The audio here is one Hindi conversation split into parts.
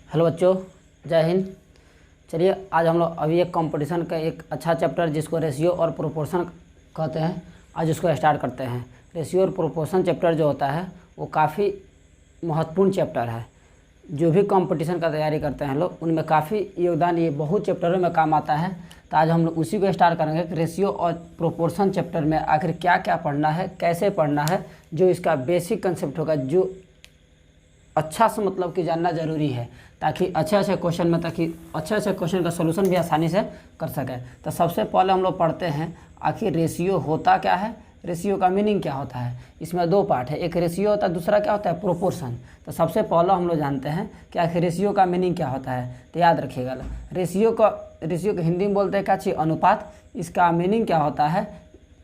हेलो बच्चों, जय हिंद। चलिए आज हम लोग अभी एक कंपटीशन का एक अच्छा चैप्टर जिसको रेशियो और प्रोपोर्शन कहते हैं, आज उसको स्टार्ट करते हैं। रेशियो और प्रोपोर्शन चैप्टर जो होता है वो काफ़ी महत्वपूर्ण चैप्टर है। जो भी कंपटीशन का तैयारी करते हैं लोग, उनमें काफ़ी योगदान ये बहुत चैप्टरों में काम आता है। तो आज हम लोग उसी को स्टार्ट करेंगे कि रेशियो और प्रोपोर्शन चैप्टर में आखिर क्या क्या पढ़ना है, कैसे पढ़ना है, जो इसका बेसिक कंसेप्ट होगा, जो अच्छा से मतलब कि जानना ज़रूरी है, ताकि अच्छे क्वेश्चन का सोल्यूशन भी आसानी से कर सके। तो सबसे पहले हम लोग पढ़ते हैं आखिर रेशियो होता क्या है, रेशियो का मीनिंग क्या होता है। इसमें दो पार्ट है, एक रेशियो होता है, दूसरा क्या होता है प्रोपोर्शन। तो सबसे पहले हम लोग जानते हैं कि आखिर रेशियो का मीनिंग क्या होता है। तो याद रखिएगा, रेशियो को हिंदी में बोलते हैं क्या चीज़, अनुपात। इसका मीनिंग क्या होता है,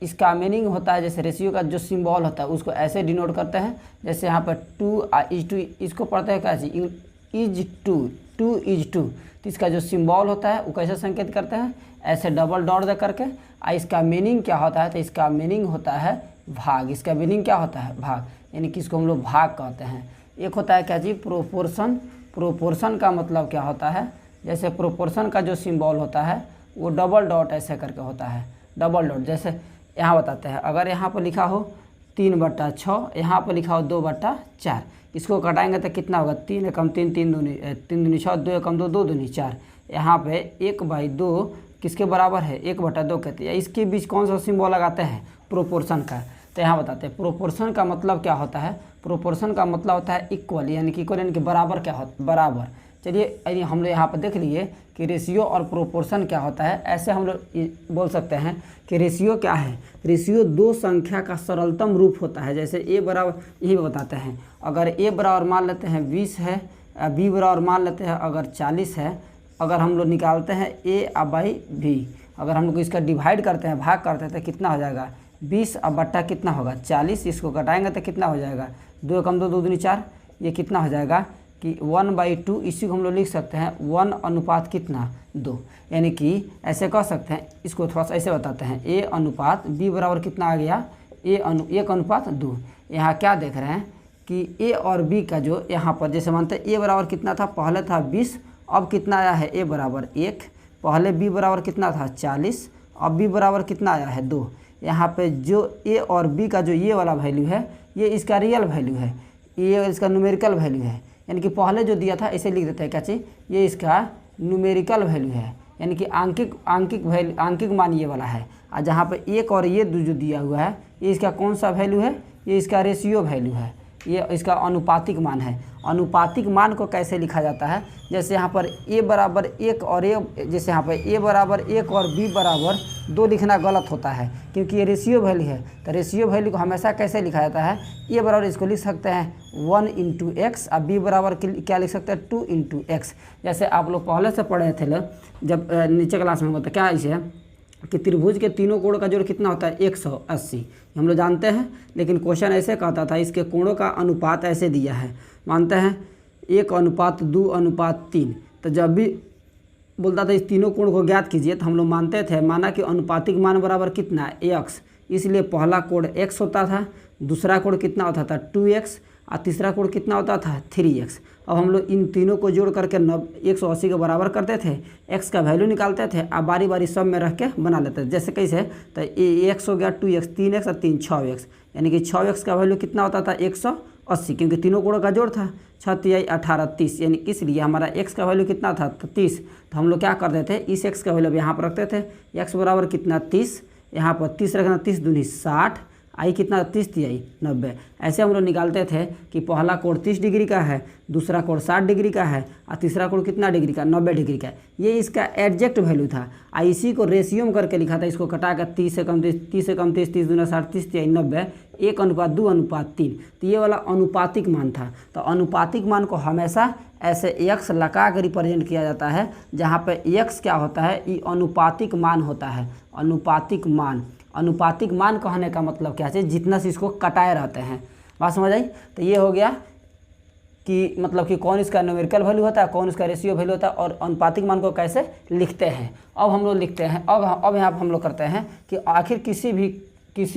इसका मीनिंग होता है जैसे रेशियो का जो सिंबल होता है उसको ऐसे डिनोट करते हैं, जैसे यहाँ पर 2:2, इसको पढ़ते हैं क्या चीज़, इज 2 तो इसका जो सिंबल होता है वो कैसे संकेत करते हैं, ऐसे डबल डॉट दे करके। इसका मीनिंग क्या होता है, तो इसका मीनिंग होता है भाग। इसका मीनिंग क्या होता है, भाग, यानी कि इसको हम लोग भाग कहते हैं। एक होता है क्या चीज़, प्रोपोर्शन। प्रोपोर्शन का मतलब क्या होता है, जैसे प्रोपोर्शन का जो सिंबल होता है वो डबल डॉट ऐसे करके होता है, डबल डॉट। जैसे यहाँ बताते हैं, अगर यहाँ पर लिखा हो 3/6, यहाँ पर लिखा हो 2/4, इसको घटाएंगे तो कितना होगा, 3 एकम 3, 3 दूनी 6, 2 एकम 2, 2 दूनी 4। यहाँ पे 1/2 किसके बराबर है, 1/2 कहते हैं। इसके बीच कौन सा सिंबल लगाते हैं, प्रोपोर्शन का। तो यहाँ बताते हैं प्रोपोर्शन का मतलब क्या होता है। प्रोपोर्शन का मतलब होता है इक्वल, यानी कि इक्वल यानी कि बराबर क्या होता है, बराबर। चलिए हम लोग यहाँ पर देख लिए कि रेशियो और प्रोपोर्शन क्या होता है। ऐसे हम लोग बोल सकते हैं कि रेशियो क्या है, रेशियो दो संख्या का सरलतम रूप होता है। जैसे ए बराबर, यही बताते हैं, अगर ए बराबर मान लेते हैं 20 है, बी बराबर मान लेते हैं अगर 40 है, अगर हम लोग निकालते हैं a/b, अगर हम लोग इसका डिवाइड करते हैं, भाग करते हैं, तो कितना हो जाएगा 20 अब बट्टा कितना होगा 40। इसको घटाएंगे तो कितना हो जाएगा, 2 एकम 2, 2 दूनी 4। ये कितना हो जाएगा कि 1/2। इसी को हम लोग लिख सकते हैं 1 अनुपात कितना 2, यानी कि ऐसे कह सकते हैं। इसको थोड़ा सा ऐसे बताते हैं, a अनुपात b बराबर कितना आ गया, 1/2। यहाँ क्या देख रहे हैं कि a और b का जो यहाँ पर जैसे मानते हैं a बराबर कितना था, पहले था 20, अब कितना आया है a बराबर 1। पहले b बराबर कितना था 40, अब b बराबर कितना आया है 2। यहाँ पे जो a और b का जो ये वाला वैल्यू है, ये इसका रियल वैल्यू है, ये इसका न्यूमेरिकल वैल्यू है। यानी कि पहले जो दिया था इसे लिख देते हैं क्या चीज़, ये इसका न्यूमेरिकल वैल्यू है, यानी कि आंकिक मान ये वाला है। और जहाँ पे एक और ये जो दिया हुआ है, ये इसका कौन सा वैल्यू है, ये इसका रेशियो वैल्यू है, ये इसका अनुपातिक मान है। अनुपातिक मान को कैसे लिखा जाता है, जैसे यहाँ पर a बराबर 1 और जैसे यहाँ पर a बराबर 1 और b बराबर 2 लिखना गलत होता है, क्योंकि ये रेशियो वैल्यू है। तो रेशियो वैल्यू को हमेशा कैसे लिखा जाता है, a बराबर इसको लिख सकते हैं 1 × x, और b बराबर क्या लिख सकते हैं 2 × x। जैसे आप लोग पहले से पढ़े थे जब नीचे क्लास में होता क्या इसे कि त्रिभुज के तीनों कोण का जोड़ कितना होता है 180, हम लोग जानते हैं। लेकिन क्वेश्चन ऐसे कहता था, इसके कोणों का अनुपात ऐसे दिया है, मानते हैं 1:2:3। तो जब भी बोलता था इस तीनों कोण को ज्ञात कीजिए, तो हम लोग मानते थे, माना कि अनुपातिक मान बराबर कितना x, इसलिए पहला कोण x होता था, दूसरा कोण कितना होता था 2x, और तीसरा कोण कितना होता था 3x। अब हम लोग इन तीनों को जोड़ करके 180 के बराबर करते थे, x का वैल्यू निकालते थे, अब बारी बारी सब में रख के बना लेते थे। जैसे कैसे, तो x हो गया 2x, 3x और 3 6x, यानी कि 6x का वैल्यू कितना होता था 180, क्योंकि तीनों कोणों का जोड़ था। 6 × 18 30, यानी इसलिए हमारा x का वैल्यू कितना था 30। तो हम लोग क्या करते थे, इस x का वैल्यू यहाँ पर रखते थे, x बराबर कितना 30, यहाँ पर 30 रखना, 30 दूनी 60, आई कितना 30 × 90। ऐसे हम लोग निकालते थे कि पहला कोण 30 डिग्री का है, दूसरा कोण 60 डिग्री का है, और तीसरा कोण कितना डिग्री का 90 डिग्री का है। ये इसका एग्जैक्ट वैल्यू था। इसी को रेशियो में करके लिखा था, इसको कटा कर 30 एकम 30, 30 एकम 30, 30 दूना 60, 30 × 90, 1:2:3। तो ये वाला अनुपातिक मान था। तो अनुपातिक मान को हमेशा ऐसे x लगा कर रिप्रेजेंट किया जाता है, जहाँ पे x क्या होता है, ये अनुपातिक मान होता है। अनुपातिक मान कहने का मतलब क्या है, जितना से इसको कटाए रहते हैं। बात समझ आई। तो ये हो गया कि मतलब कि कौन इसका न्यूमेरिकल वैल्यू होता है, कौन इसका रेशियो वैल्यू होता है, और अनुपातिक मान को कैसे लिखते हैं। अब हम लोग लिखते हैं, अब यहाँ पर हम लोग करते हैं कि आखिर किसी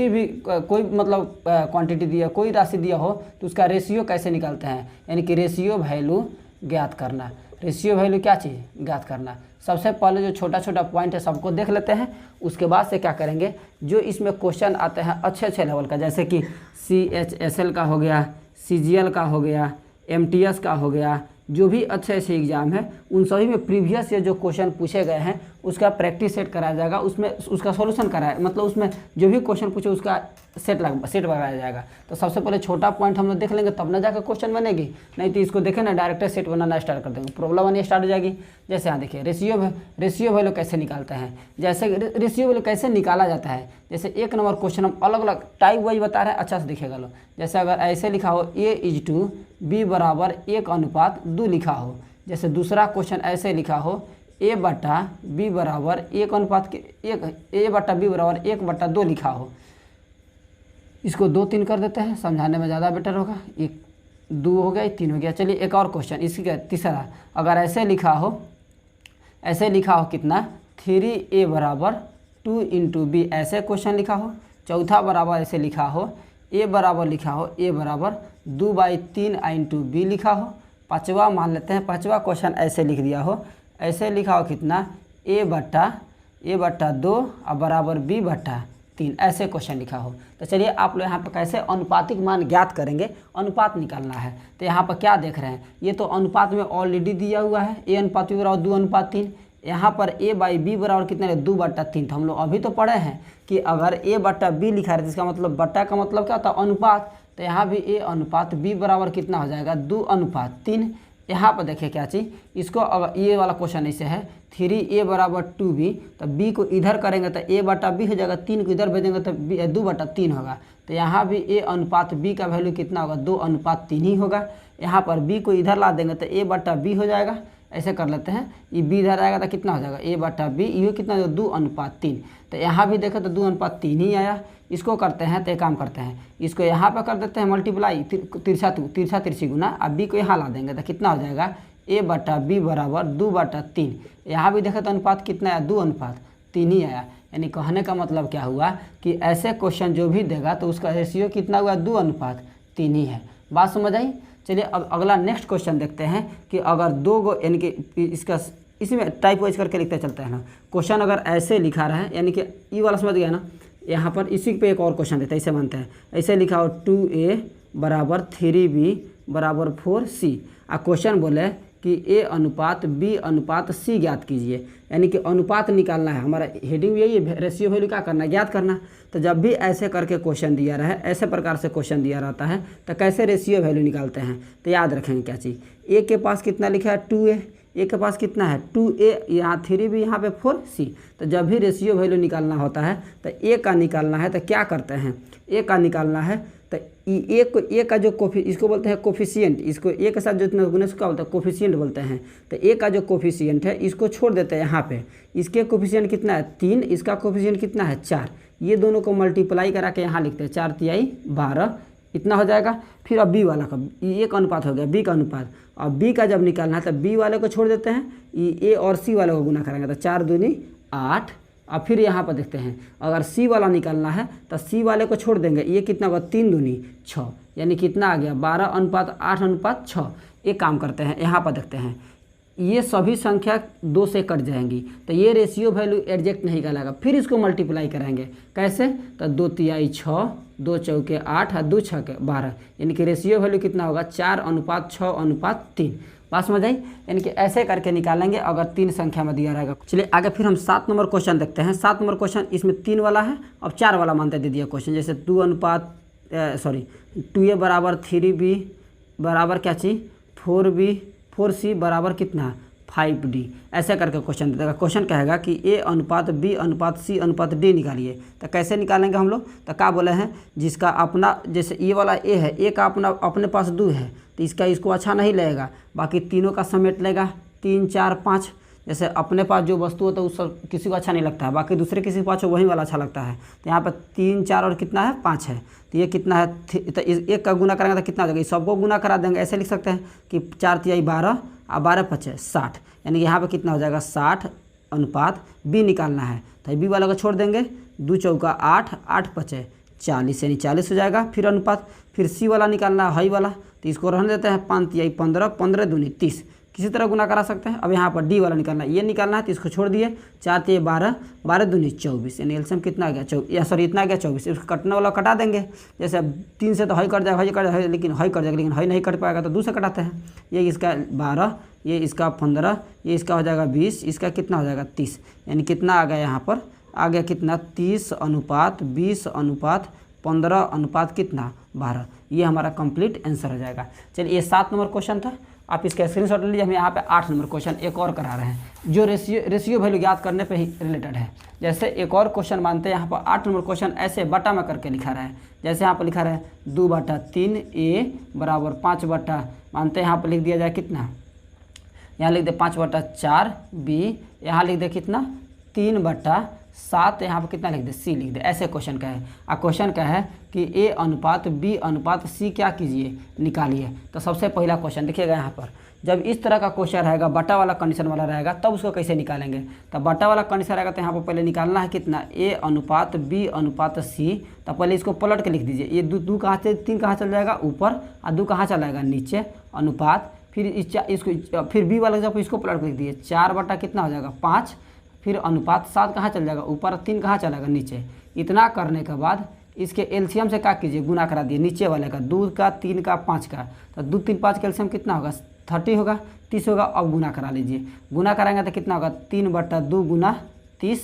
भी कोई मतलब क्वांटिटी दिया, कोई राशि दिया हो, तो उसका रेशियो कैसे निकालते हैं, यानी कि रेशियो वैल्यू ज्ञात करना। रेशियो वैल्यू क्या चीज़ ज्ञात करना। सबसे पहले जो छोटा छोटा पॉइंट है सबको देख लेते हैं, उसके बाद से क्या करेंगे, जो इसमें क्वेश्चन आते हैं अच्छे अच्छे लेवल का, जैसे कि CHSL का हो गया, CGL का हो गया, MTS का हो गया, जो भी अच्छे अच्छे एग्जाम है उन सभी में प्रीवियस से जो क्वेश्चन पूछे गए हैं उसका प्रैक्टिस सेट कराया जाएगा, उसमें उसका सॉल्यूशन कराया, मतलब उसमें जो भी क्वेश्चन पूछे उसका सेट लगाया जाएगा। तो सबसे पहले छोटा पॉइंट हम लोग देख लेंगे, तब ना जाकर क्वेश्चन बनेगी, नहीं तो इसको देखें ना डायरेक्ट सेट बनाना स्टार्ट कर देंगे, प्रॉब्लम आनी स्टार्ट हो जाएगी। जैसे यहाँ देखिए रेशियो वैल्यू कैसे निकालते हैं, जैसे रेशियो वैल्यू कैसे निकाला जाता है। जैसे 1 नंबर क्वेश्चन हम अलग अलग टाइप वाइज बता रहे हैं, अच्छा से दिखेगा लो। जैसे अगर ऐसे लिखा हो A/B बराबर 1:2 लिखा हो, जैसे दूसरा क्वेश्चन ऐसे लिखा हो A/B बराबर 1:2 लिखा हो, इसको 2 3 कर देते हैं, समझाने में ज़्यादा बेटर होगा। 1 2 हो गया, 3 हो गया। चलिए एक और क्वेश्चन, इसी का तीसरा, अगर ऐसे लिखा हो कितना 3A बराबर 2 × B, ऐसे क्वेश्चन लिखा हो। चौथा बराबर ऐसे लिखा हो A बराबर 2/3 × B लिखा हो। पाँचवा मान लेते हैं, पाँचवा क्वेश्चन ऐसे लिख दिया हो, ऐसे लिखा हो कितना A/2 और बराबर B/3, ऐसे क्वेश्चन लिखा हो। तो चलिए आप लोग यहाँ पर कैसे अनुपातिक मान ज्ञात करेंगे, अनुपात निकालना है। तो यहाँ पर क्या देख रहे हैं, ये तो अनुपात में ऑलरेडी दिया हुआ है A/B बराबर 2:3। यहाँ पर A/B बराबर कितना है 2/3। तो हम लोग अभी तो पढ़े हैं कि अगर A/B लिखा है तो इसका मतलब बट्टा का मतलब क्या होता है, अनुपात। तो यहाँ भी A/B बराबर कितना हो जाएगा 2:3। यहाँ पर देखिए क्या चीज़, इसको अगर ये वाला क्वेश्चन ऐसे है 3A बराबर 2B, तो B को इधर करेंगे तो A/B हो जाएगा, 3 को इधर भेजेंगे तो 2/3 होगा। तो यहाँ भी A/B का वैल्यू कितना होगा 2:3 ही होगा। यहाँ पर B को इधर ला देंगे तो A/B हो जाएगा, ऐसे कर लेते हैं, ये B इधर आएगा तो कितना हो जाएगा A/B, ये कितना हो 2:3। तो यहाँ भी देखें तो 2:3 ही आया। इसको करते हैं तो एक काम करते हैं, इसको यहाँ पर कर देते हैं मल्टीप्लाई, तिरछा गुना, अब B को यहाँ ला देंगे तो कितना हो जाएगा A/B बराबर 2/3। यहाँ भी देखें तो अनुपात कितना है 2:3 ही आया। यानी कहने का मतलब क्या हुआ कि ऐसे क्वेश्चन जो भी देगा तो उसका रेशियो कितना हुआ 2:3 ही है। बात समझ आई। चलिए अब अगला नेक्स्ट क्वेश्चन देखते हैं कि अगर 2 गो, यानी कि इसका इसी में टाइप वाइज करके लिखते चलते हैं ना। क्वेश्चन अगर ऐसे लिखा रहा है, यानी कि ये वाला समझ गया ना, यहाँ पर इसी पे एक और क्वेश्चन देता है, ऐसे मानते हैं, ऐसे लिखा हो 2A बराबर 3B बराबर 4C, और क्वेश्चन बोले कि A/B/C ज्ञात कीजिए, यानी कि अनुपात निकालना है। हमारा हेडिंग यही है, रेशियो वैल्यू क्या करना है, ज्ञात करना। तो जब भी ऐसे करके क्वेश्चन दिया रहा है, ऐसे प्रकार से क्वेश्चन दिया रहता है, तो कैसे रेशियो वैल्यू निकालते हैं, तो याद रखेंगे क्या चीज़। A के पास कितना लिखा है 2A, A के पास कितना है 2A, यहाँ 3B, यहाँ पे 4C। तो जब भी रेशियो वैल्यू निकालना होता है तो A का निकालना है, तो क्या करते हैं, A का निकालना है तो A का जो इसको बोलते हैं कोफिशिएंट, इसको A के साथ जो गुणे उसको क्या बोलते हैं कोफिशिएंट बोलते हैं। तो A का जो कोफिशिएंट है इसको छोड़ देते हैं यहाँ पे, इसके कोफिशिएंट कितना है 3, इसका कोफिशिएंट कितना है 4, ये दोनों को मल्टीप्लाई करा के यहाँ लिखते हैं 4 तिहाई 12, इतना हो जाएगा। फिर अब B वाला का एक अनुपात हो गया, B का अनुपात। अब B का जब निकालना है तो B वाले को छोड़ देते हैं, A और C वाले को गुना करेंगे तो 4 दूनी 8। अब फिर यहाँ पर देखते हैं, अगर C वाला निकालना है तो C वाले को छोड़ देंगे, ये कितना होगा 3 दूनी 6, यानी कितना आ गया 12:8:6। एक काम करते हैं, यहाँ पर देखते हैं, ये सभी संख्या 2 से कट जाएंगी, तो ये रेशियो वैल्यू एग्जैक्ट नहीं कहलाएगा। फिर इसको मल्टीप्लाई करेंगे, कैसे, तो 2 तिहाई 6, 2 चौके 8 और 2 छके 12, यानी कि रेशियो वैल्यू कितना होगा 4:6:3। बात समझ आई। यानी कि ऐसे करके निकालेंगे अगर 3 संख्या में दिया रहेगा। चलिए आगे फिर हम 7 नंबर क्वेश्चन देखते हैं। 7 नंबर क्वेश्चन, इसमें 3 वाला है, अब 4 वाला मानते दे दिया क्वेश्चन। जैसे 2A बराबर 3B बराबर क्या चीज़ 4C बराबर कितना 5D, ऐसे करके क्वेश्चन देगा। क्वेश्चन कहेगा कि A/B/C/D निकालिए। तो कैसे निकालेंगे हम लोग, तो क्या बोले हैं, जिसका अपना, जैसे ये वाला A है, A का अपने पास 2 है, तो इसको अच्छा नहीं लगेगा, बाकी तीनों का समेट लेगा 3 4 5। जैसे अपने पास जो वस्तु होता है उस सब किसी को अच्छा नहीं लगता है, बाकी दूसरे किसी के पास वही वाला अच्छा लगता है। तो यहाँ पर 3 4 और कितना है 5 है, तो ये कितना है, तो एक का गुना करेंगे तो कितना हो जाएगा, सबको गुना करा देंगे। ऐसे लिख सकते हैं कि 4 तिहाई 12 और 12 5 60, यानी यहाँ पर कितना हो जाएगा 60:B निकालना है। तो B वाला को छोड़ देंगे, 2 चौका 8, 8 5 40, यानी 40 हो जाएगा। फिर अनुपात, फिर C वाला निकालना है, हाई वाला, तो इसको रहने देते हैं 5 तिहाई 15, 15 दूनी 30, किसी तरह गुना करा सकते हैं। अब यहाँ पर डी वाला निकालना है, ये निकालना है तो इसको छोड़ दिए, 4 तो 12, 12 दूनी 24, यानी एलसीएम कितना आ गया 24, इतना आ गया 24। इसको कटने वाला कटा देंगे, जैसे अब 3 से तो हई कट जाएगा, हई कट जाएगा, लेकिन हई कट जाएगा, लेकिन हई नहीं कट पाएगा तो 2 से कटाते हैं। ये इसका 12, ये इसका 15, ये इसका हो जाएगा 20, इसका कितना हो जाएगा 30, यानी कितना आ गया यहाँ पर आ गया कितना 30 अनुपात 20 अनुपात 15 अनुपात कितना 12। ये हमारा कंप्लीट आंसर हो जाएगा। चलिए ये 7 नंबर क्वेश्चन था, आप इसका स्क्रीनशॉट ले लीजिए। हम यहाँ पे 8 नंबर क्वेश्चन एक और करा रहे हैं जो रेशियो वैल्यू याद करने पे ही रिलेटेड है। जैसे एक और क्वेश्चन मानते हैं, यहाँ पर 8 नंबर क्वेश्चन ऐसे बटा में करके लिखा रहा है। जैसे यहाँ पर लिखा रहा है 2/3 A बराबर 5/, मानते हैं यहाँ पर लिख दिया जाए कितना, यहाँ लिख दे 5/4 B, यहाँ लिख दे कितना 3/7, यहाँ पर कितना लिख दे C लिख दे। ऐसे क्वेश्चन का है। क्वेश्चन का है कि A अनुपात B अनुपात C क्या कीजिए निकालिए। तो सबसे पहला क्वेश्चन देखिएगा, यहाँ पर जब इस तरह का क्वेश्चन रहेगा, बटा वाला कंडीशन वाला रहेगा, तब उसको कैसे निकालेंगे। तो बटा वाला कंडीशन रहेगा तो यहाँ पर पहले निकालना है कितना A अनुपात B अनुपात C। तो पहले इसको पलट के लिख दीजिए, ये 2 कहाँ से 3 कहाँ चल जाएगा ऊपर और 2 कहाँ चला जाएगा नीचे, अनुपात फिर इसको फिर B वाला जब इसको पलट के लिख दीजिए 4 कितना हो जाएगा 5, फिर अनुपात 7 कहाँ चल जाएगा ऊपर, 3 कहाँ चला जाएगा नीचे। इतना करने के बाद इसके एलसीएम से क्या कीजिए गुना करा दिए, नीचे वाले का 2 का 3 का 5 का, तो 2 3 5 का एलसीएम कितना होगा 30 होगा, 30 होगा। अब गुना करा लीजिए, गुना कराएंगे तो कितना होगा 3/2 गुना 30,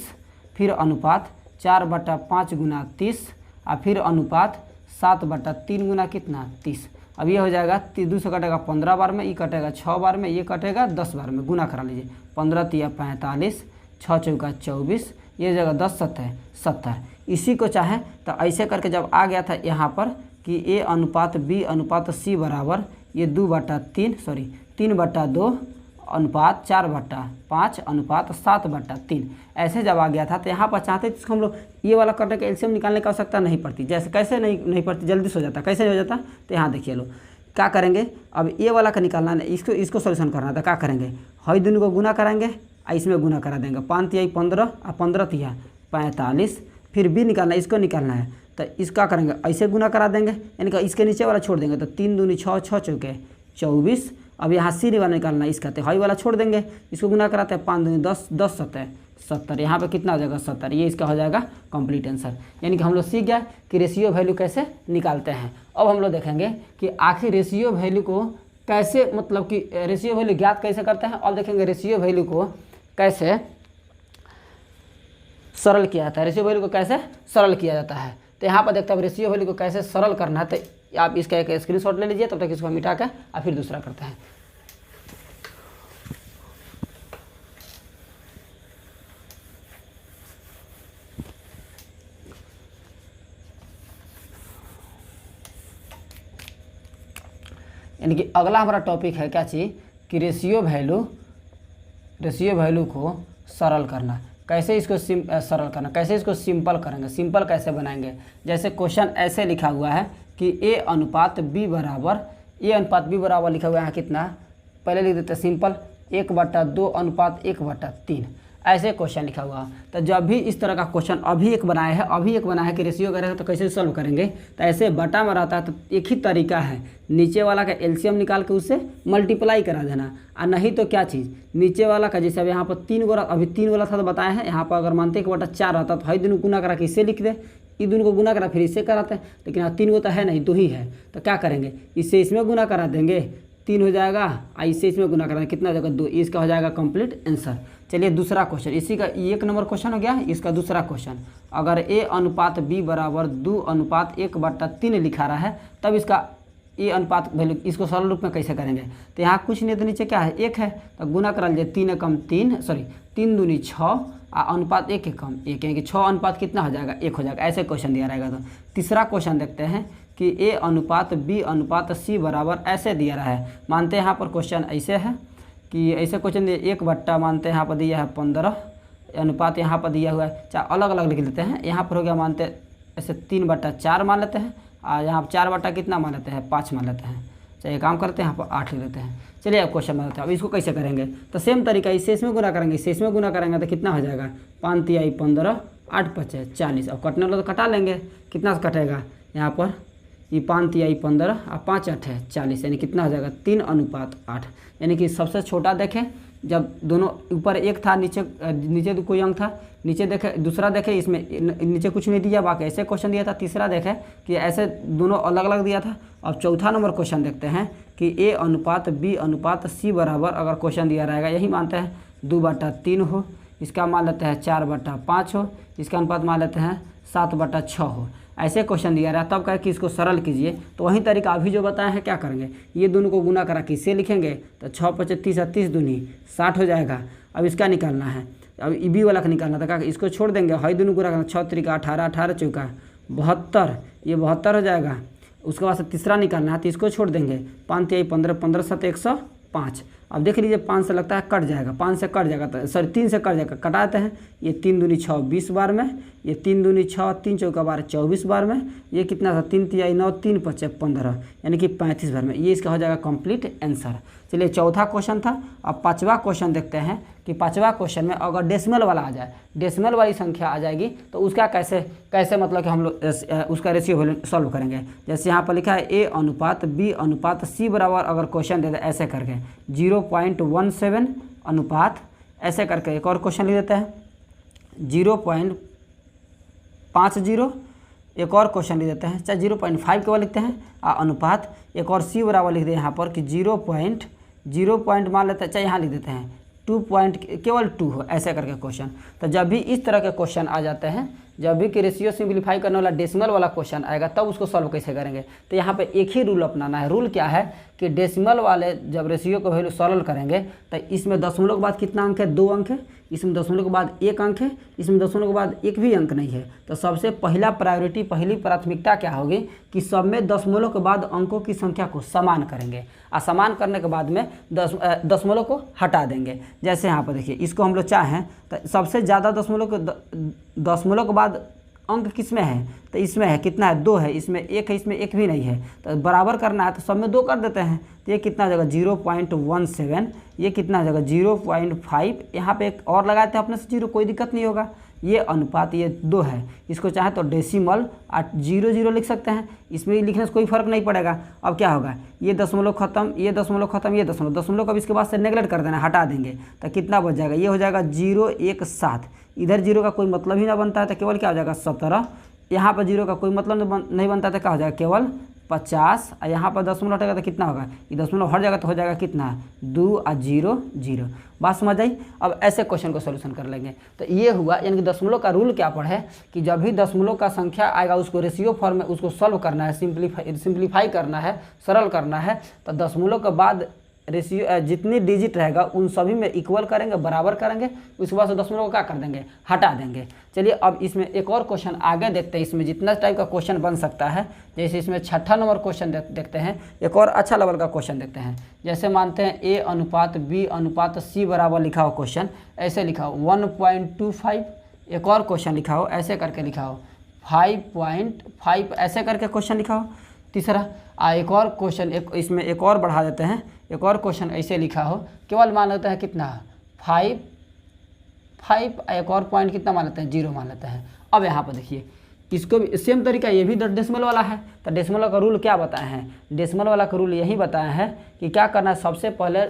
फिर अनुपात 4/5 गुना 30 और फिर अनुपात 7/3 गुना कितना 30। अब ये हो जाएगा 2 से कटेगा 15 बार में, ये कटेगा 6 बार में, ये कटेगा 10 बार में। गुना करा लीजिए, 15 × 45, 6 × 24, ये जगह 10 7 70। इसी को चाहे तो ऐसे करके जब आ गया था यहाँ पर कि A अनुपात B अनुपात C बराबर ये 3/2 अनुपात 4/5 अनुपात 7/3, ऐसे जब आ गया था तो यहाँ पर चाहते जिसको हम लोग ये वाला कटे के एलसीएम निकालने की आवश्यकता नहीं पड़ती। जैसे कैसे नहीं पड़ती, जल्दी से हो जाता। कैसे हो जाता तो यहाँ देखिए लो क्या करेंगे। अब ये वाला का निकालना है, इसको सोल्यूशन करना था। क्या करेंगे, हई दोनों को गुना कराएंगे, इसमें गुना करा देंगे, 5 × 15 और 15 × 45, फिर B निकालना है, इसको निकालना है तो इसका करेंगे ऐसे गुना करा देंगे, यानी कि इसके नीचे वाला छोड़ देंगे तो 3 दूनी 6, 6 चौके 24। अब यहाँ C वाला निकालना है, इसका तो हई वाला छोड़ देंगे, इसको गुना कराते हैं 5 दूनी 10, 10 7 70, यहाँ पे कितना हो जाएगा 70। ये इसका हो जाएगा कंप्लीट आंसर। यानी कि हम लोग सीख गया कि रेशियो वैल्यू कैसे निकालते हैं। अब हम लोग देखेंगे कि आखिर रेशियो वैल्यू को कैसे, मतलब कि रेशियो वैल्यू ज्ञात कैसे करते हैं। अब देखेंगे रेशियो वैल्यू को कैसे सरल किया जाता है, रेशियो वैल्यू को कैसे सरल किया जाता है। तो यहाँ पर देखते हैं रेशियो वैल्यू को कैसे सरल करना है। तो आप इसका एक स्क्रीनशॉट ले लीजिए, तब तक इसको मिटा कर और फिर दूसरा करते हैं। यानी कि अगला हमारा टॉपिक है क्या चीज़ कि रेशियो वैल्यू को सरल करना। कैसे इसको सरल करना, कैसे इसको सिंपल करेंगे, सिंपल कैसे बनाएंगे। जैसे क्वेश्चन ऐसे लिखा हुआ है कि A अनुपात B बराबर लिखा हुआ है कितना, पहले लिख देते सिंपल 1/2 अनुपात 1/3, ऐसे क्वेश्चन लिखा हुआ। तो जब भी इस तरह का क्वेश्चन अभी एक बनाया है कि रेशियो करेगा तो कैसे सॉल्व करेंगे। तो ऐसे बटा में रहता है तो एक ही तरीका है, नीचे वाला का एलसीएम निकाल के उससे मल्टीप्लाई करा देना। और नहीं तो क्या चीज़, नीचे वाला का जैसे अब यहाँ पर 3 गो, अभी 3 वाला था तो बताया है, यहाँ पर अगर मानते 1/4 रहता तो हई दोनों गुना करा के इससे लिख दे, ये दोनों को गुना करा फिर इससे कराते हैं। लेकिन यहाँ 3 गो तो है नहीं, 2 ही है, तो क्या करेंगे इससे इसमें गुना करा देंगे, 3 हो जाएगा, इससे इसमें गुना करेंगे कितना हो जाएगा 2, इसका हो जाएगा कंप्लीट आंसर। चलिए दूसरा क्वेश्चन, इसी का 1 नंबर क्वेश्चन हो गया। इसका दूसरा क्वेश्चन, अगर A अनुपात B बराबर 2 अनुपात 1/3 लिखा रहा है, तब इसका A अनुपात वैल्यू इसको सरल रूप में कैसे करेंगे। तो यहाँ कुछ नहीं, तो नीचे क्या है 1 है, तो गुना करा लीजिए 3 दूनी 6 और अनुपात 1 कम 1, यानी कि 6 अनुपात कितना हो जाएगा 1 हो जाएगा। ऐसे क्वेश्चन दिया रहेगा। तो तीसरा क्वेश्चन देखते हैं कि A अनुपात B अनुपात C बराबर ऐसे दिया रहा है। मानते हैं यहाँ पर क्वेश्चन ऐसे है कि ऐसे क्वेश्चन 1/, मानते हैं यहाँ पर दिया है 15 अनुपात, यहाँ पर दिया हुआ है, चाहे अलग अलग लिख लेते हैं। यहाँ पर हो गया मानते ऐसे 3/4 मान लेते हैं, और यहाँ 4 कितना मान लेते हैं 5 मान लेते हैं। चलिए काम करते हैं, यहाँ पर 8 लिख लेते हैं। चलिए अब क्वेश्चन बनाते हैं। अब इसको कैसे करेंगे, तो सेम तरीका, इससे इसमें गुना करेंगे, इससे इसमें गुना करेंगे तो कितना हो जाएगा 5 × 15, 8 × 5 = 40। अब कटने वाला तो कटा लेंगे, कितना से कटेगा यहाँ पर ये 5 तिहाई 15 और 5 8 40, यानी कितना हो जाएगा 3:8। यानी कि सबसे छोटा देखें जब दोनों ऊपर एक था, नीचे कोई अंक था, नीचे देखे दूसरा देखे इसमें नीचे कुछ नहीं दिया, बाकी ऐसे क्वेश्चन दिया था। तीसरा देखे कि ऐसे दोनों अलग अलग दिया था। अब चौथा नंबर क्वेश्चन देखते हैं कि A/B/C बराबर अगर क्वेश्चन दिया रहेगा, यही मानते हैं 2/3 हो, इसका मान लेते हैं 4/5 हो, इसका अनुपात मान लेते हैं 7/6 हो। ऐसे क्वेश्चन दिया रहा है, तब कहे कि इसको सरल कीजिए। तो वही तरीका अभी जो बताए हैं क्या करेंगे, ये दोनों को गुना करा किससे लिखेंगे, तो 6 × 30 = 30 दूनी 60 हो जाएगा। अब इसका निकालना है, अब बी वाला का निकालना था, क्या इसको छोड़ देंगे, हई दोनों गुना करना, 6 × 3 = 18, 18 × 4 = 72, ये 72 हो जाएगा। उसके बाद से तीसरा निकालना है, तो इसको छोड़ देंगे, 5 तिहाई 15, 15 7 105। अब देख लीजिए 5 से लगता है कट जाएगा, 5 से कट जाएगा, तो सॉरी 3 से कट जाएगा, कटाते हैं। ये 3 दूनी 6 20 बार में, ये 3 दूनी 6, 3 चौका 12 24 बार में, ये कितना था 3 तिहाई 9, 3 × 5 = 15, यानी कि 35 बार में। ये इसका हो जाएगा कंप्लीट आंसर। चलिए चौथा क्वेश्चन था। अब पाँचवा क्वेश्चन देखते हैं कि पाँचवा क्वेश्चन में अगर डेसिमल वाला आ जाए, डेसिमल वाली संख्या आ जाएगी, तो उसका कैसे मतलब कि हम लोग उसका रेशियो वैल्यू सॉल्व करेंगे। जैसे यहाँ पर लिखा है A/B/C बराबर अगर क्वेश्चन दे दे ऐसे करके 0.17 अनुपात, ऐसे करके एक और क्वेश्चन लिख देते हैं 0.50, एक और क्वेश्चन लिख देते हैं, चाहे 0.5 केवल लिखते हैं अनुपात, एक और C बराबर लिख दें यहाँ पर कि 0. मान लेते हैं, चाहे यहाँ लिख देते हैं 2 केवल 2 हो, ऐसे करके क्वेश्चन। तो जब भी इस तरह के क्वेश्चन आ जाते हैं, जब भी कि रेशियो सिंप्लीफाई करने वाला डेसिमल वाला क्वेश्चन आएगा, तब उसको सॉल्व कैसे करेंगे। तो यहाँ पे एक ही रूल अपनाना है। रूल क्या है कि डेसिमल वाले जब रेशियो को वैल्यू सॉल्व करेंगे, तो इसमें दशमलव के बाद कितना अंक है, 2 अंक है, इसमें दशमलव के बाद 1 अंक है, इसमें दशमलव के बाद 1 भी अंक नहीं है। तो सबसे पहली प्राथमिकता क्या होगी कि सब में दशमलव के बाद अंकों की संख्या को समान करेंगे, और समान करने के बाद में दशमलव को हटा देंगे। जैसे यहाँ पर देखिए, इसको हम लोग चाहें तो सबसे ज़्यादा दशमलव के बाद अंक किस में है, तो इसमें है, कितना है 2 है, इसमें 1 है, इसमें 1 भी नहीं है। तो बराबर करना है तो सब में 2 कर देते हैं। तो ये कितना हो जाएगा 0.17, ये कितना हो जाएगा 0.5, यहाँ पे एक और लगाते हैं अपने से 0, कोई दिक्कत नहीं होगा। ये अनुपात ये 2 है, इसको चाहे तो डेसिमल 0 लिख सकते हैं, इसमें लिखने से कोई फर्क नहीं पड़ेगा। अब क्या होगा, ये दशमलव खत्म, ये दशमलव खत्म, ये दशमलव को इसके बाद से नेगलेक्ट कर देना, हटा देंगे, तो कितना बच जाएगा, ये हो जाएगा 017। इधर 0 का कोई मतलब ही ना बनता है, तो केवल क्या हो जाएगा 17। यहाँ पर 0 का कोई मतलब नहीं बनता, तो क्या हो जाएगा केवल 50। और यहाँ पर दशमलव हटेगा तो कितना होगा, ये दशमलव हट जाएगा तो हो जाएगा कितना, 2 और 0 0। बात समझ आई। अब ऐसे क्वेश्चन को सोल्यूशन कर लेंगे। तो ये हुआ, यानी कि दशमलव का रूल क्या पढ़े कि जब भी दशमलव का संख्या आएगा, उसको रेशियो फॉर्म में उसको सॉल्व करना है, सिंप्लीफाई करना है, सरल करना है। तो दशमलव के बाद रेशियो जितनी डिजिट रहेगा उन सभी में इक्वल करेंगे, बराबर करेंगे, उसके बाद से दशमलव को क्या कर देंगे, हटा देंगे। चलिए अब इसमें एक और क्वेश्चन आगे देखते हैं। इसमें जितना टाइप का क्वेश्चन बन सकता है, जैसे इसमें छठा नंबर क्वेश्चन देखते हैं, एक और अच्छा लेवल का क्वेश्चन देखते हैं। जैसे मानते हैं A/B/C बराबर लिखा हो क्वेश्चन, ऐसे लिखा हो 1.25, एक और क्वेश्चन लिखा हो ऐसे करके लिखा हो 5.5, ऐसे करके क्वेश्चन लिखा हो। तीसरा एक और क्वेश्चन, इसमें एक और बढ़ा देते हैं, एक और क्वेश्चन ऐसे लिखा हो, केवल मान लेते हैं कितना 5, एक और पॉइंट कितना मान लेते हैं 0 मान लेते हैं। अब यहाँ पर देखिए, इसको भी सेम तरीका, ये भी डेसिमल वाला है। तो डेसिमल का रूल क्या बताए हैं, डेसिमल वाला का रूल यही बताया है कि क्या करना है, सबसे पहले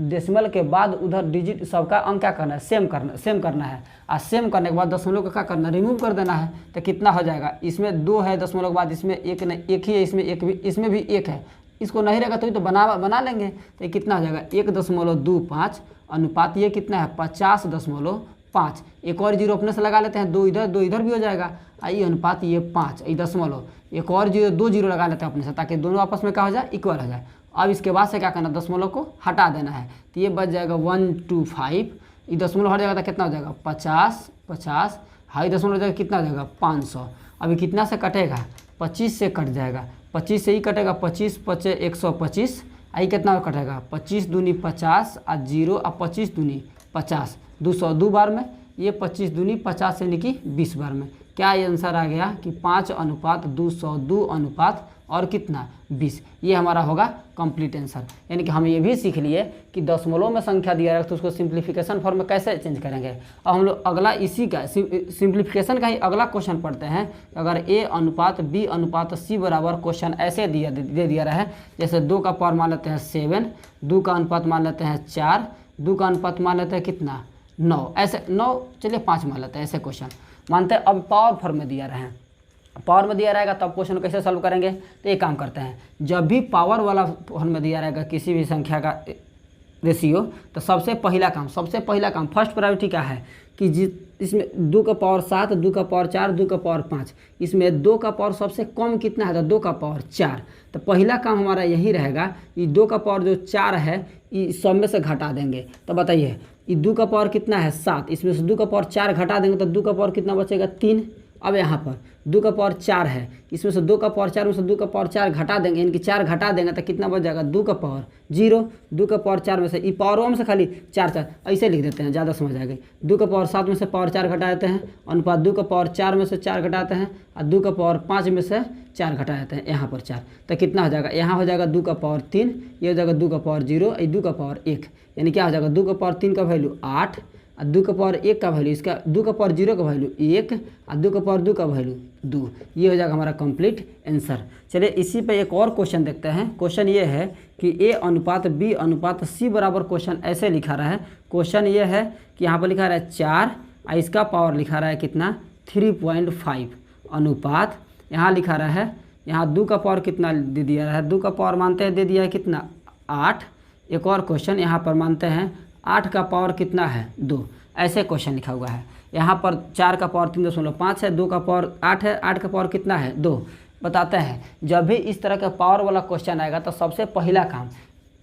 डेसिमल के बाद उधर डिजिट सबका अंक क्या करना है, सेम करना है। और सेम करने के बाद दशमलव का क्या करना है, रिमूव कर देना है। तो कितना हो जाएगा, इसमें 2 है दशमलव के बाद, इसमें 1 ही है, इसमें भी 1 है, इसको नहीं रहेगा तो बना लेंगे। तो ये कितना हो जाएगा 1.25 अनुपात, ये कितना है 50.5। एक और 0 अपने से लगा लेते हैं, 2 इधर भी हो जाएगा। ये अनुपात ये 5, ये दशमलव, एक और 2 0 लगा लेते हैं अपने से, ताकि दोनों आपस में क्या हो जाए, इक्वल हो जाए। अब इसके बाद से क्या करना, दशमलव को हटा देना है। तो ये बच जाएगा 125, ये दशमलव हट जाएगा तो कितना हो जाएगा 50, हाई दशमलव हो जाएगा कितना हो जाएगा 500। अभी कितना से कटेगा, 25 से कट जाएगा, 25 से ही कटेगा, 25 5 125, आई कितना कटेगा 25 दूनी 50 और 0 और 25 दूनी 50, 202 बार में, ये 25 दूनी 50 यानी कि 20 बार में। क्या ये आंसर आ गया कि 5:202 अनुपात और कितना 20। ये हमारा होगा कंप्लीट आंसर। यानी कि हम ये भी सीख लिए कि दशमलव में संख्या दिया है तो उसको सिंप्लीफिकेशन फॉर्म में कैसे चेंज करेंगे। अब हम लोग अगला इसी का सिंप्लीफिकेशन का ही अगला क्वेश्चन पढ़ते हैं। अगर A अनुपात B अनुपात C बराबर क्वेश्चन ऐसे दे दिया रहा है, जैसे 2 का पावर मान लेते हैं 7, 2 का अनुपात मान लेते हैं 4, 2 का अनुपात मान लेते हैं कितना 9, ऐसे 9 चलिए 5 मान लेते हैं, ऐसे क्वेश्चन मानते हैं। अब पावर फॉर्म में दिया रहे हैं, पावर में दिया रहेगा तब क्वेश्चन कैसे सॉल्व करेंगे। तो एक काम करते हैं, जब भी पावर वाला फॉर्म में दिया रहेगा किसी भी संख्या का रेशियो, तो सबसे पहला काम फर्स्ट प्रायोरिटी क्या है कि इसमें 2 का पावर 7, 2 का पावर 4, 2 का पावर 5, इसमें 2 का पावर सबसे कम कितना है तो 2 का पावर 4। तो पहला काम हमारा यही रहेगा कि 2 का पावर जो 4 है ये सब में से घटा देंगे। तो बताइए ये 2 का पावर कितना है 7, इसमें से 2 का पावर 4 घटा देंगे तो 2 का पावर कितना बचेगा 3। अब यहाँ पर 2 का पावर 4 है, इसमें से 2 का पावर 4 में से 2 का पावर 4 घटा देंगे, इनकी 4 घटा देंगे तो कितना बच जाएगा 2 का पावर 0। 2 का पावर 4 में से ई पावरों में से खाली 4 ऐसे लिख देते हैं, ज़्यादा समझ आ गई। 2 का पावर 7 में से पावर 4 घटा देते हैं, अनुपात 2 का पावर 4 में से 4 घटाते हैं और 2 का पावर 5 में से 4 घटा देते हैं, यहाँ पर 4। तो कितना हो जाएगा, यहाँ हो जाएगा 2 का पावर 3, ये हो जाएगा 2 का पावर 0, ये 2 का पावर 1, यानी क्या हो जाएगा 2 का पावर 3 का वैल्यू 8 और 2 का पावर 1 का वैल्यू, इसका 2 का पावर 0 का वैल्यू 1 और 2 का पावर 2 का वैल्यू 2। ये हो जाएगा हमारा कंप्लीट आंसर। चलिए इसी पे एक और क्वेश्चन देखते हैं। क्वेश्चन ये है कि A अनुपात B अनुपात C बराबर क्वेश्चन ऐसे लिखा रहा है। क्वेश्चन ये है कि यहाँ पर लिखा रहा है 4 और इसका पावर लिखा रहा है कितना 3.5 अनुपात, यहाँ लिखा रहा है, यहाँ 2 का पावर कितना दे दिया रहा है, 2 का पावर मानते हैं दे दिया है कितना 8। एक और क्वेश्चन यहाँ पर मानते हैं 8 का पावर कितना है 2, ऐसे क्वेश्चन लिखा हुआ है। यहाँ पर 4 का पावर 3.5 है, 2 का पावर 8 है, 8 का पावर कितना है 2। बताते हैं जब भी इस तरह का पावर वाला क्वेश्चन आएगा तो सबसे पहला काम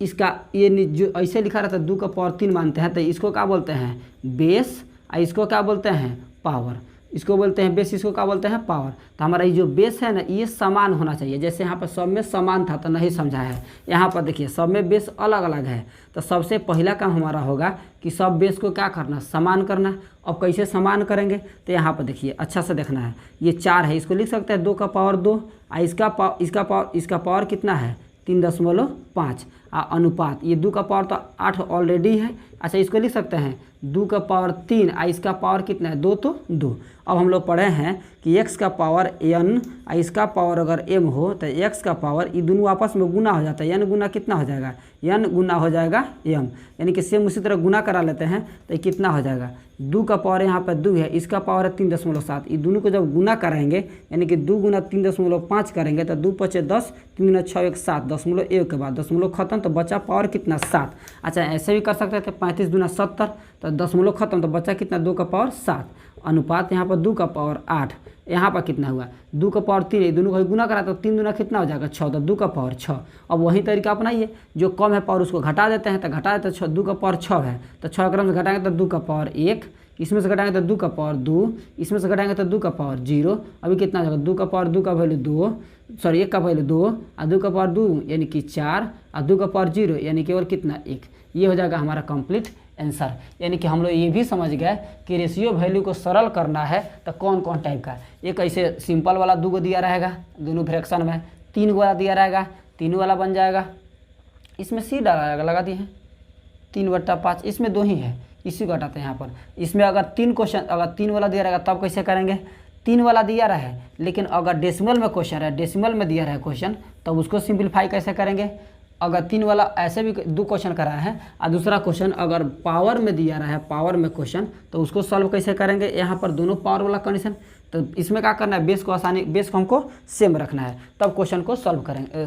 इसका ये जो ऐसे लिखा रहता है 2 का पावर 3 मानते हैं तो इसको क्या बोलते हैं बेस, और इसको क्या बोलते हैं पावर, इसको बोलते हैं बेस, इसको क्या बोलते हैं पावर। तो हमारा ये जो बेस है ना ये समान होना चाहिए, जैसे यहाँ पर सब में समान था तो नहीं समझा है, यहाँ पर देखिए सब में बेस अलग अलग है। तो सबसे पहला काम हमारा होगा कि सब बेस को क्या करना समान करना। अब कैसे समान करेंगे तो यहाँ पर देखिए अच्छा से देखना है, ये 4 है इसको लिख सकते हैं 2 का पावर 2 और इसका पावर कितना है 3.5 अनुपात, ये 2 का पावर तो 8 ऑलरेडी है। अच्छा इसको लिख सकते हैं 2 का पावर 3 और इसका पावर कितना है 2 तो 2। अब हम लोग पढ़े हैं कि x का पावर n और इसका पावर अगर m हो तो x का पावर ये दोनों आपस में गुना हो जाता है, n गुना कितना हो जाएगा n गुना हो जाएगा m, यानी कि सेम उसी तरह गुना करा लेते हैं तो ये कितना हो जाएगा 2 का पावर यहाँ पर 2 है, इसका पावर है 3.7, ये दोनों को जब गुना कराएंगे यानी कि 2 गुना 3.5 करेंगे तो 2 पचे 10, 3 गुना 6 1 7, 0.1 के बाद 0 खत्म तो बचा पावर कितना 7। अच्छा ऐसे भी कर सकते थे 35 दूना 70 तो 0 खत्म तो बचा कितना 2 का पावर 7 अनुपात, यहाँ पर 2 का पावर 8, यहाँ पर कितना हुआ 2 का पावर 3, दोनों को गुना करा तो 3 दूना कितना हो जाएगा 6, तो 2 का पावर 6। अब वही तरीका अपनाइए, जो कम है पावर उसको घटा देते हैं तो घटा देते हैं 2 का पावर 6 है तो 6 क्रम से घटाएंगे तो 2 का पावर 1, इसमें से घटाएंगे तो 2 का पावर 2, इसमें से घटाएंगे तो 2 का पावर 0। अभी कितना हो जाएगा 2 का पावर 2 का वैल्यू 2, सॉरी 1 का वैल्यू 2 और 2 का पावर 2 यानी कि 4 और 2 का पावर 0 यानी केवल कितना 1। ये हो जाएगा हमारा कंप्लीट आंसर। यानी कि हम लोग ये भी समझ गए कि रेशियो वैल्यू को सरल करना है तो कौन कौन टाइप का। एक ऐसे सिंपल वाला 2 को दिया रहेगा दोनों फ्रैक्शन में, 3 वाला दिया रहेगा 3 वाला बन जाएगा, इसमें सी डाला रहेगा लगा दिए हैं 3/5, इसमें 2 ही है इसी को हटाते हैं यहाँ पर। इसमें अगर 3 क्वेश्चन अगर 3 वाला दिया रहेगा तब कैसे करेंगे, 3 वाला दिया रहा है लेकिन अगर डेसिमल में क्वेश्चन है, डेसिमल में दिया रहा है क्वेश्चन तब उसको सिंप्लीफाई कैसे करेंगे। अगर 3 वाला ऐसे भी 2 क्वेश्चन कराया है और दूसरा क्वेश्चन अगर पावर में दिया रहा है, पावर में क्वेश्चन तो उसको सॉल्व कैसे करेंगे। यहाँ पर दोनों पावर वाला कंडीशन, तो इसमें क्या करना है बेस को बेस को हमको सेम रखना है तब क्वेश्चन को सॉल्व करेंगे,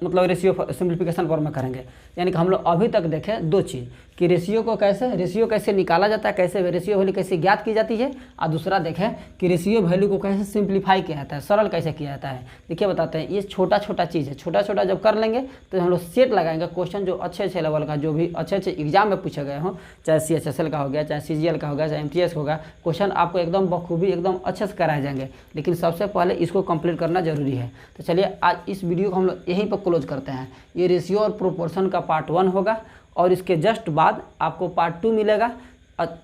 मतलब रेशियो सिंप्लीफिकेशन फॉर्म में करेंगे। यानी कि हम लोग अभी तक देखें 2 चीज़ कि रेशियो कैसे निकाला जाता है, कैसे रेशियो वैल्यू कैसे ज्ञात की जाती है, और दूसरा देखें कि रेशियो वैल्यू को कैसे सिंप्लीफाई किया जाता है, सरल कैसे किया जाता है। देखिए बताते हैं, ये छोटा छोटा चीज़ है, छोटा छोटा जब कर लेंगे तो हम लोग सेट लगाएंगे क्वेश्चन जो अच्छे लेवल का, जो भी अच्छे एग्जाम में पूछे गए हों, चाहे CHSL का हो गया, चाहे CGL का हो गया, चाहे MTS होगा, क्वेश्चन आपको एकदम बखूबी एकदम अच्छे से कराए जाएंगे। लेकिन सबसे पहले इसको कंप्लीट करना जरूरी है। तो चलिए आज इस वीडियो को हम लोग यहीं पर क्लोज करते हैं। ये रेशियो और प्रोपोर्शन का पार्ट 1 होगा और इसके जस्ट बाद आपको पार्ट 2 मिलेगा।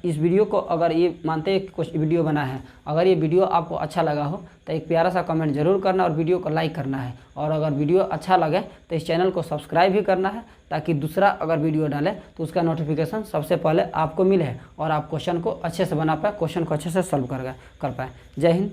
इस वीडियो को अगर ये मानते हैं कि कुछ वीडियो बना है, अगर ये वीडियो आपको अच्छा लगा हो तो एक प्यारा सा कमेंट जरूर करना और वीडियो को लाइक करना है। और अगर वीडियो अच्छा लगे तो इस चैनल को सब्सक्राइब भी करना है, ताकि दूसरा अगर वीडियो डाले तो उसका नोटिफिकेशन सबसे पहले आपको मिले और आप क्वेश्चन को अच्छे से बना पाए, क्वेश्चन को अच्छे से सॉल्व कर पाए। जय हिंद।